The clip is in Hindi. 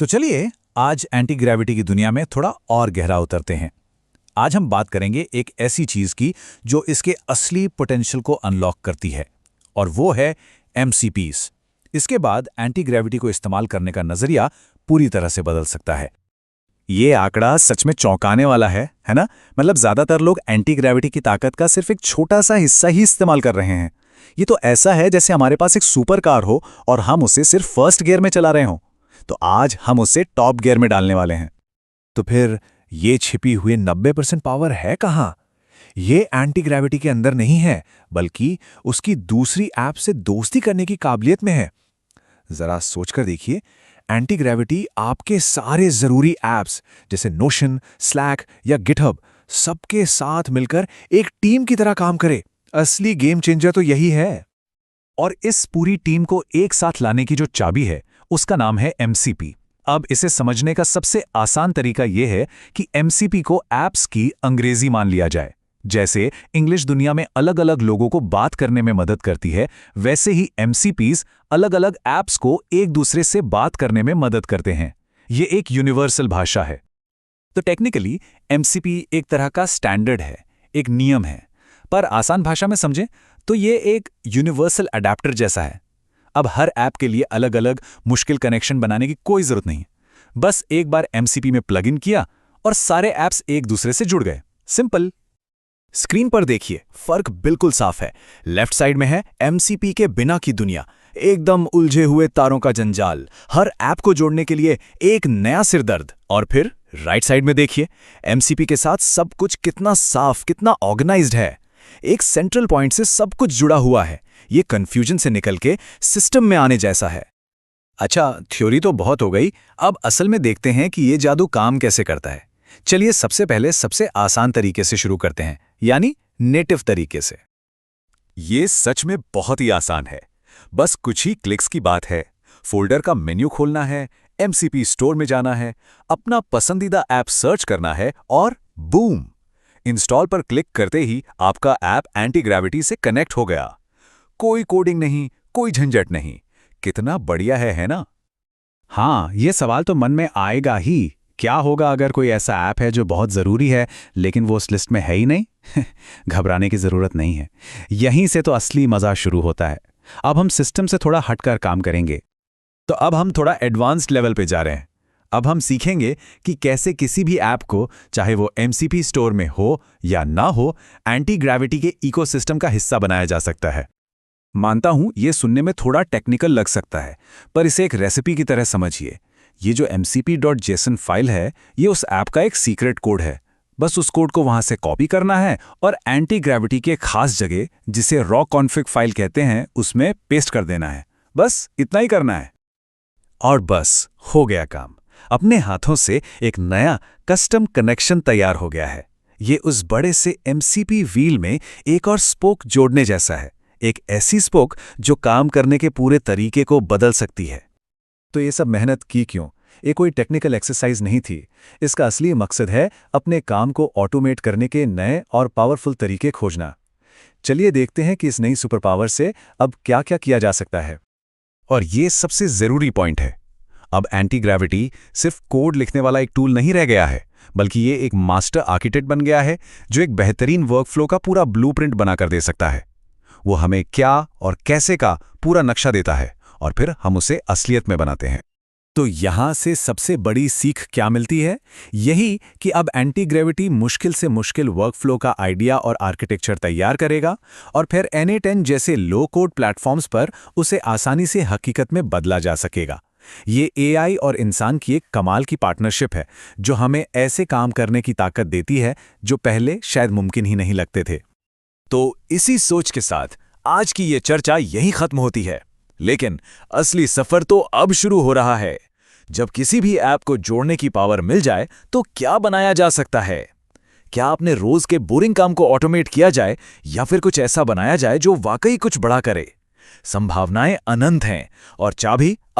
तो चलिए आज एंटी ग्रेविटी की दुनिया में थोड़ा और गहरा उतरते हैं। आज हम बात करेंगे एक ऐसी चीज की जो इसके असली पोटेंशियल को अनलॉक करती है, और वो है एमसीपीज। इसके बाद एंटी ग्रेविटी को इस्तेमाल करने का नजरिया पूरी तरह से बदल सकता है। ये आंकड़ा सच में चौंकाने वाला है ना? मतलब ज्यादातर लोग एंटी ग्रेविटी की ताकत का सिर्फ एक छोटा सा हिस्सा ही इस्तेमाल कर रहे हैं। ये तो ऐसा है जैसे हमारे पास एक सुपर कार हो और हम उसे सिर्फ फर्स्ट गियर में चला रहे हों। तो आज हम उसे टॉप गियर में डालने वाले हैं। तो फिर ये छिपी हुई 90% पावर है कहाँ? ये एंटी ग्रेविटी के अंदर नहीं है, बल्कि उसकी दूसरी ऐप से दोस्ती करने की काबिलियत में है। जरा सोचकर देखिए, एंटी ग्रेविटी आपके सारे जरूरी ऐप्स जैसे नोशन, स्लैक या गिटहब सबके साथ मिलकर एक टीम की तरह काम करे। असली गेम चेंजर तो यही है। और इस पूरी टीम को एक साथ लाने की जो चाबी है उसका नाम है एमसीपी। अब इसे समझने का सबसे आसान तरीका यह है कि एमसीपी को ऐप्स की अंग्रेजी मान लिया जाए। जैसे इंग्लिश दुनिया में अलग अलग लोगों को बात करने में मदद करती है, वैसे ही एमसीपीज अलग अलग ऐप्स को एक दूसरे से बात करने में मदद करते हैं। ये एक यूनिवर्सल भाषा है। तो टेक्निकली एमसीपी एक तरह का स्टैंडर्ड है, एक नियम है। पर आसान भाषा में समझें तो ये एक यूनिवर्सल अडेप्टर जैसा है। अब हर ऐप के लिए अलग अलग मुश्किल कनेक्शन बनाने की कोई जरूरत नहीं। बस एक बार एमसीपी में प्लग इन किया और सारे ऐप्स एक दूसरे से जुड़ गए। सिंपल। स्क्रीन पर देखिए, फर्क बिल्कुल साफ है। लेफ्ट साइड में है एमसीपी के बिना की दुनिया, एकदम उलझे हुए तारों का जंजाल, हर ऐप को जोड़ने के लिए एक नया सिरदर्द। और फिर राइट साइड में देखिए, एमसीपी के साथ सब कुछ कितना साफ, कितना ऑर्गेनाइज्ड है। एक सेंट्रल पॉइंट से सब कुछ जुड़ा हुआ है। ये कंफ्यूजन से निकल के सिस्टम में आने जैसा है। अच्छा, थ्योरी तो बहुत हो गई। अब असल में देखते हैं कि ये जादू काम कैसे करता है। चलिए सबसे पहले सबसे आसान तरीके से शुरू करते हैं, यानी नेटिव तरीके से। ये सच में बहुत ही आसान है। बस कुछ ही क्लिक्स की बात है। फोल्डर का मेन्यू खोलना है, एमसीपी स्टोर में जाना है, अपना पसंदीदा ऐप सर्च करना है और बूम! इंस्टॉल पर क्लिक करते ही आपका ऐप एंटी ग्रेविटी से कनेक्ट हो गया। कोई कोडिंग नहीं, कोई झंझट नहीं। कितना बढ़िया है ना? हाँ, ये सवाल तो मन में आएगा ही। क्या होगा अगर कोई ऐसा ऐप है जो बहुत ज़रूरी है लेकिन वो उस लिस्ट में है ही नहीं? घबराने की ज़रूरत नहीं है। यहीं से तो असली मज़ा शुरू होता है। अब हम सिस्टम से थोड़ा हटकर काम करेंगे। तो अब हम थोड़ा एडवांस्ड लेवल पे जा रहे हैं। अब हम सीखेंगे कि कैसे किसी भी ऐप को, चाहे वो एमसीपी स्टोर में हो या ना हो, एंटी ग्रेविटी के इकोसिस्टम का हिस्सा बनाया जा सकता है। मानता हूं ये सुनने में थोड़ा टेक्निकल लग सकता है, पर इसे एक रेसिपी की तरह समझिए। ये जो mcp.json फाइल है, ये उस ऐप का एक सीक्रेट कोड है। बस उस कोड को वहां से कॉपी करना है और एंटी ग्रेविटी के खास जगह, जिसे रॉ कॉन्फ़िग फाइल कहते हैं, उसमें पेस्ट कर देना है। बस इतना ही करना है और बस हो गया काम। अपने हाथों से एक नया कस्टम कनेक्शन तैयार हो गया है। ये उस बड़े से एमसीपी व्हील में एक और स्पोक जोड़ने जैसा है, एक ऐसी स्पोक जो काम करने के पूरे तरीके को बदल सकती है। तो ये सब मेहनत की क्यों? ये कोई टेक्निकल एक्सरसाइज नहीं थी। इसका असली मकसद है अपने काम को ऑटोमेट करने के नए और पावरफुल तरीके खोजना। चलिए देखते हैं कि इस नई सुपर पावर से अब क्या क्या किया जा सकता है। और ये सबसे ज़रूरी पॉइंट है। अब एंटी ग्रेविटी सिर्फ कोड लिखने वाला एक टूल नहीं रह गया है, बल्कि ये एक मास्टर आर्किटेक्ट बन गया है जो एक बेहतरीन वर्कफ्लो का पूरा ब्लूप्रिंट बनाकर दे सकता है। वो हमें क्या और कैसे का पूरा नक्शा देता है और फिर हम उसे असलियत में बनाते हैं। तो यहाँ से सबसे बड़ी सीख क्या मिलती है? यही कि अब एंटी ग्रेविटी मुश्किल से मुश्किल वर्कफ्लो का आइडिया और आर्किटेक्चर तैयार करेगा और फिर N8N जैसे लो कोड प्लेटफॉर्म्स पर उसे आसानी से हकीकत में बदला जा सकेगा। ये AI और इंसान की एक कमाल की पार्टनरशिप है जो हमें ऐसे काम करने की ताकत देती है जो पहले शायद मुमकिन ही नहीं लगते थे। तो इसी सोच के साथ आज की ये चर्चा यहीं खत्म होती है, लेकिन असली सफर तो अब शुरू हो रहा है। जब किसी भी ऐप को जोड़ने की पावर मिल जाए तो क्या बनाया जा सकता है? क्या अपने रोज के बोरिंग काम को ऑटोमेट किया जाए या फिर कुछ ऐसा बनाया जाए जो वाकई कुछ बड़ा करे? संभावनाएं अनंत हैं और चाबी अब